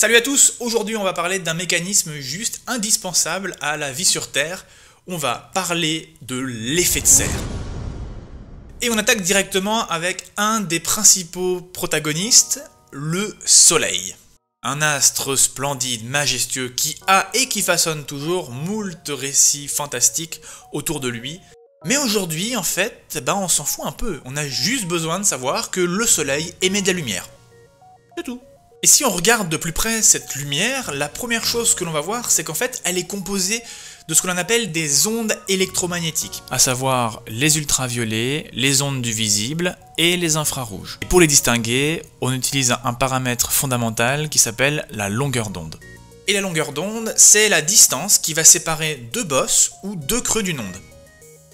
Salut à tous, aujourd'hui on va parler d'un mécanisme juste indispensable à la vie sur Terre. On va parler de l'effet de serre. Et on attaque directement avec un des principaux protagonistes, le Soleil. Un astre splendide, majestueux, qui a et qui façonne toujours moult récits fantastiques autour de lui. Mais aujourd'hui, en fait, on s'en fout un peu. On a juste besoin de savoir que le Soleil émet de la lumière. C'est tout. Et si on regarde de plus près cette lumière, la première chose que l'on va voir, c'est qu'en fait, elle est composée de ce que l'on appelle des ondes électromagnétiques, à savoir les ultraviolets, les ondes du visible et les infrarouges. Et pour les distinguer, on utilise un paramètre fondamental qui s'appelle la longueur d'onde. Et la longueur d'onde, c'est la distance qui va séparer deux bosses ou deux creux d'une onde.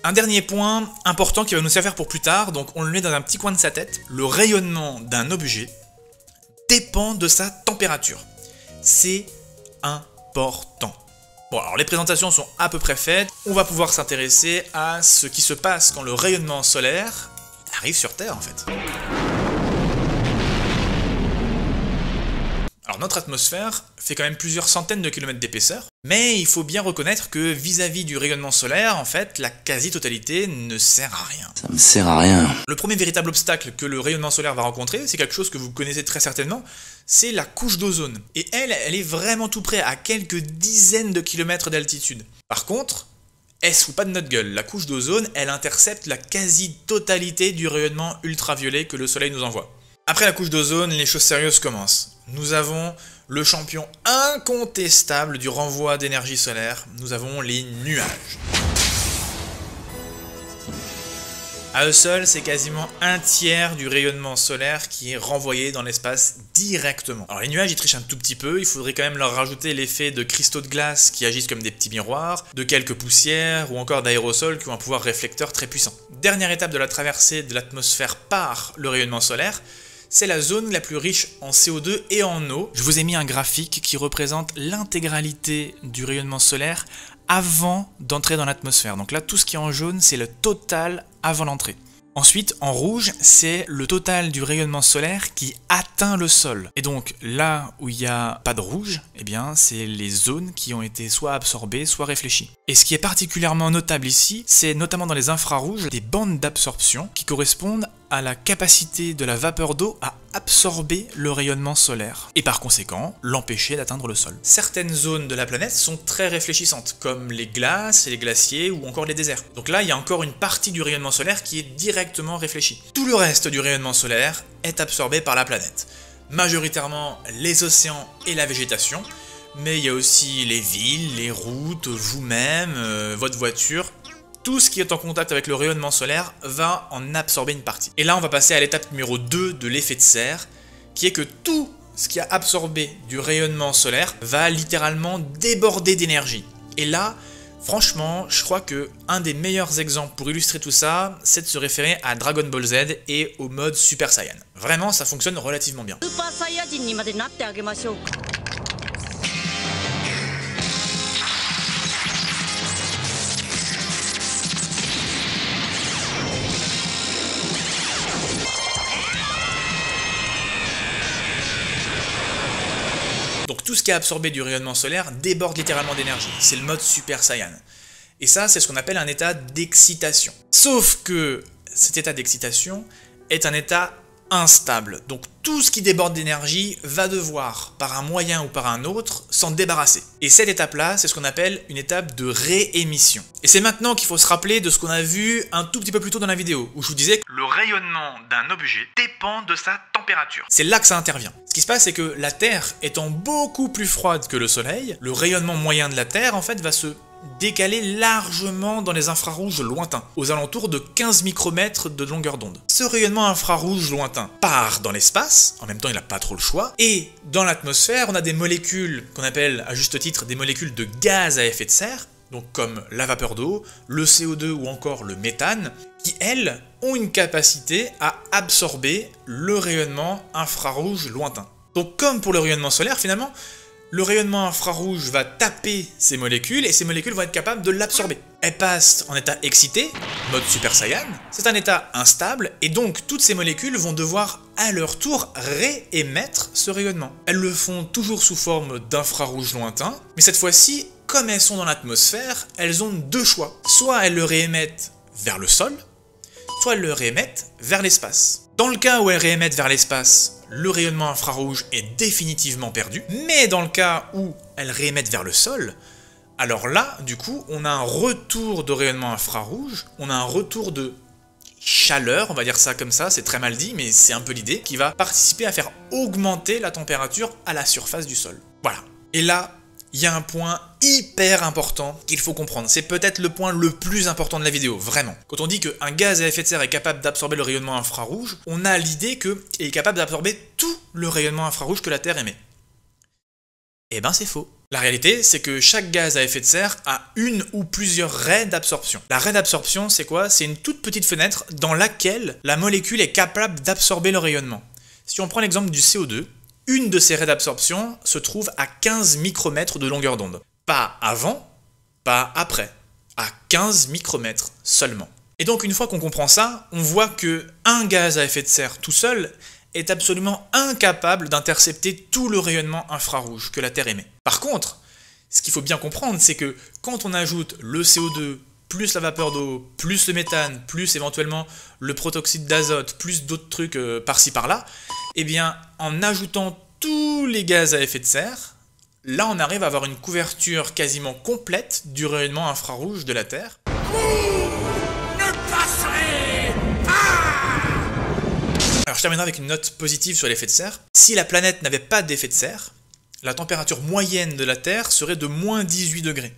Un dernier point important qui va nous servir pour plus tard, donc on le met dans un petit coin de sa tête, le rayonnement d'un objet dépend de sa température. C'est important. Bon, alors les présentations sont à peu près faites. On va pouvoir s'intéresser à ce qui se passe quand le rayonnement solaire arrive sur Terre en fait. Alors notre atmosphère fait quand même plusieurs centaines de kilomètres d'épaisseur, mais il faut bien reconnaître que vis-à-vis du rayonnement solaire, en fait, la quasi-totalité ne sert à rien. Ça me sert à rien. Le premier véritable obstacle que le rayonnement solaire va rencontrer, c'est quelque chose que vous connaissez très certainement, c'est la couche d'ozone. Et elle est vraiment tout près, à quelques dizaines de kilomètres d'altitude. Par contre, elle se fout pas de notre gueule. La couche d'ozone, elle intercepte la quasi-totalité du rayonnement ultraviolet que le soleil nous envoie. Après la couche d'ozone, les choses sérieuses commencent. Nous avons le champion incontestable du renvoi d'énergie solaire, nous avons les nuages. À eux seuls, c'est quasiment un tiers du rayonnement solaire qui est renvoyé dans l'espace directement. Alors les nuages, ils trichent un tout petit peu, il faudrait quand même leur rajouter l'effet de cristaux de glace qui agissent comme des petits miroirs, de quelques poussières ou encore d'aérosols qui ont un pouvoir réflecteur très puissant. Dernière étape de la traversée de l'atmosphère par le rayonnement solaire, c'est la zone la plus riche en CO2 et en eau. Je vous ai mis un graphique qui représente l'intégralité du rayonnement solaire avant d'entrer dans l'atmosphère. Donc là, tout ce qui est en jaune, c'est le total avant l'entrée. Ensuite, en rouge, c'est le total du rayonnement solaire qui atteint le sol. Et donc là où il n'y a pas de rouge, eh bien, c'est les zones qui ont été soit absorbées, soit réfléchies. Et ce qui est particulièrement notable ici, c'est notamment dans les infrarouges, des bandes d'absorption qui correspondent à la capacité de la vapeur d'eau à absorber le rayonnement solaire, et par conséquent, l'empêcher d'atteindre le sol. Certaines zones de la planète sont très réfléchissantes, comme les glaces, les glaciers ou encore les déserts. Donc là, il y a encore une partie du rayonnement solaire qui est directement réfléchie. Tout le reste du rayonnement solaire est absorbé par la planète. Majoritairement les océans et la végétation, mais il y a aussi les villes, les routes, vous-même, votre voiture. Tout ce qui est en contact avec le rayonnement solaire va en absorber une partie. Et là, on va passer à l'étape numéro 2 de l'effet de serre, qui est que tout ce qui a absorbé du rayonnement solaire va littéralement déborder d'énergie. Et là, franchement, je crois que un des meilleurs exemples pour illustrer tout ça, c'est de se référer à Dragon Ball Z et au mode Super Saiyan. Vraiment, ça fonctionne relativement bien. Donc tout ce qui est absorbé du rayonnement solaire déborde littéralement d'énergie. C'est le mode Super Saiyan. Et ça, c'est ce qu'on appelle un état d'excitation. Sauf que cet état d'excitation est un état instable. Donc tout ce qui déborde d'énergie va devoir, par un moyen ou par un autre, s'en débarrasser. Et cette étape-là, c'est ce qu'on appelle une étape de réémission. Et c'est maintenant qu'il faut se rappeler de ce qu'on a vu un tout petit peu plus tôt dans la vidéo, où je vous disais que le rayonnement d'un objet dépend de sa température. C'est là que ça intervient. Ce qui se passe, c'est que la Terre étant beaucoup plus froide que le Soleil, le rayonnement moyen de la Terre, en fait, va se décalé largement dans les infrarouges lointains, aux alentours de 15 micromètres de longueur d'onde. Ce rayonnement infrarouge lointain part dans l'espace, en même temps il n'a pas trop le choix, et dans l'atmosphère on a des molécules qu'on appelle à juste titre des molécules de gaz à effet de serre, donc comme la vapeur d'eau, le CO2 ou encore le méthane, qui elles ont une capacité à absorber le rayonnement infrarouge lointain. Donc comme pour le rayonnement solaire finalement, le rayonnement infrarouge va taper ces molécules et ces molécules vont être capables de l'absorber. Elles passent en état excité, mode Super Saiyan, c'est un état instable et donc toutes ces molécules vont devoir à leur tour réémettre ce rayonnement. Elles le font toujours sous forme d'infrarouge lointain, mais cette fois-ci, comme elles sont dans l'atmosphère, elles ont deux choix. Soit elles le réémettent vers le sol, soit elles le réémettent vers l'espace. Dans le cas où elles réémettent vers l'espace, le rayonnement infrarouge est définitivement perdu, mais dans le cas où elles réémettent vers le sol, alors là, du coup, on a un retour de rayonnement infrarouge, on a un retour de chaleur, on va dire ça comme ça, c'est très mal dit, mais c'est un peu l'idée, qui va participer à faire augmenter la température à la surface du sol. Voilà. Et là, il y a un point hyper important qu'il faut comprendre. C'est peut-être le point le plus important de la vidéo, vraiment. Quand on dit qu'un gaz à effet de serre est capable d'absorber le rayonnement infrarouge, on a l'idée qu'il est capable d'absorber tout le rayonnement infrarouge que la Terre émet. Eh ben c'est faux. La réalité, c'est que chaque gaz à effet de serre a une ou plusieurs raies d'absorption. La raie d'absorption, c'est quoi? C'est une toute petite fenêtre dans laquelle la molécule est capable d'absorber le rayonnement. Si on prend l'exemple du CO2, une de ces raies d'absorption se trouve à 15 micromètres de longueur d'onde. Pas avant, pas après. À 15 micromètres seulement. Et donc une fois qu'on comprend ça, on voit que un gaz à effet de serre tout seul est absolument incapable d'intercepter tout le rayonnement infrarouge que la Terre émet. Par contre, ce qu'il faut bien comprendre, c'est que quand on ajoute le CO2, plus la vapeur d'eau, plus le méthane, plus éventuellement le protoxyde d'azote, plus d'autres trucs par-ci par-là, eh bien, en ajoutant tous les gaz à effet de serre, là on arrive à avoir une couverture quasiment complète du rayonnement infrarouge de la Terre. Alors je terminerai avec une note positive sur l'effet de serre. Si la planète n'avait pas d'effet de serre, la température moyenne de la Terre serait de moins 18 degrés.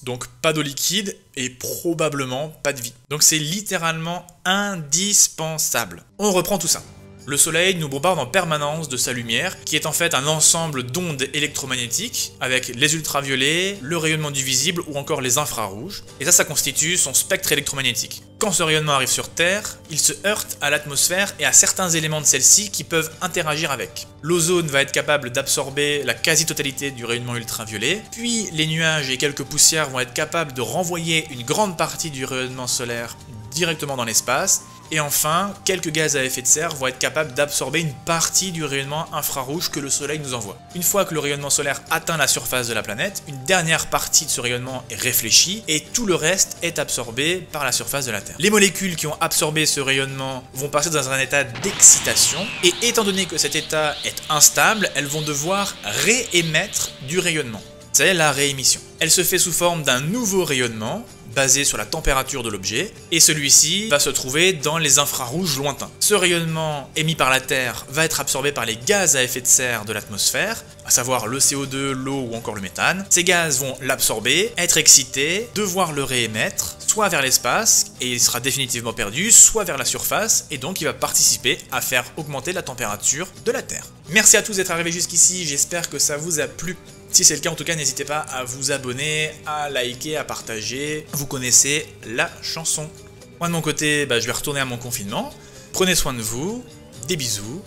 Donc pas d'eau liquide et probablement pas de vie. Donc c'est littéralement indispensable. On reprend tout ça. Le Soleil nous bombarde en permanence de sa lumière, qui est en fait un ensemble d'ondes électromagnétiques, avec les ultraviolets, le rayonnement du visible ou encore les infrarouges, et ça constitue son spectre électromagnétique. Quand ce rayonnement arrive sur Terre, il se heurte à l'atmosphère et à certains éléments de celle-ci qui peuvent interagir avec. L'ozone va être capable d'absorber la quasi-totalité du rayonnement ultraviolet, puis les nuages et quelques poussières vont être capables de renvoyer une grande partie du rayonnement solaire directement dans l'espace, et enfin, quelques gaz à effet de serre vont être capables d'absorber une partie du rayonnement infrarouge que le Soleil nous envoie. Une fois que le rayonnement solaire atteint la surface de la planète, une dernière partie de ce rayonnement est réfléchie et tout le reste est absorbé par la surface de la Terre. Les molécules qui ont absorbé ce rayonnement vont passer dans un état d'excitation et étant donné que cet état est instable, elles vont devoir réémettre du rayonnement. C'est la réémission. Elle se fait sous forme d'un nouveau rayonnement basé sur la température de l'objet, et celui-ci va se trouver dans les infrarouges lointains. Ce rayonnement émis par la Terre va être absorbé par les gaz à effet de serre de l'atmosphère, à savoir le CO2, l'eau ou encore le méthane. Ces gaz vont l'absorber, être excités, devoir le réémettre, soit vers l'espace, et il sera définitivement perdu, soit vers la surface, et donc il va participer à faire augmenter la température de la Terre. Merci à tous d'être arrivés jusqu'ici, j'espère que ça vous a plu. Si c'est le cas, en tout cas, n'hésitez pas à vous abonner, à liker, à partager. Vous connaissez la chanson. Moi, de mon côté, je vais retourner à mon confinement. Prenez soin de vous. Des bisous.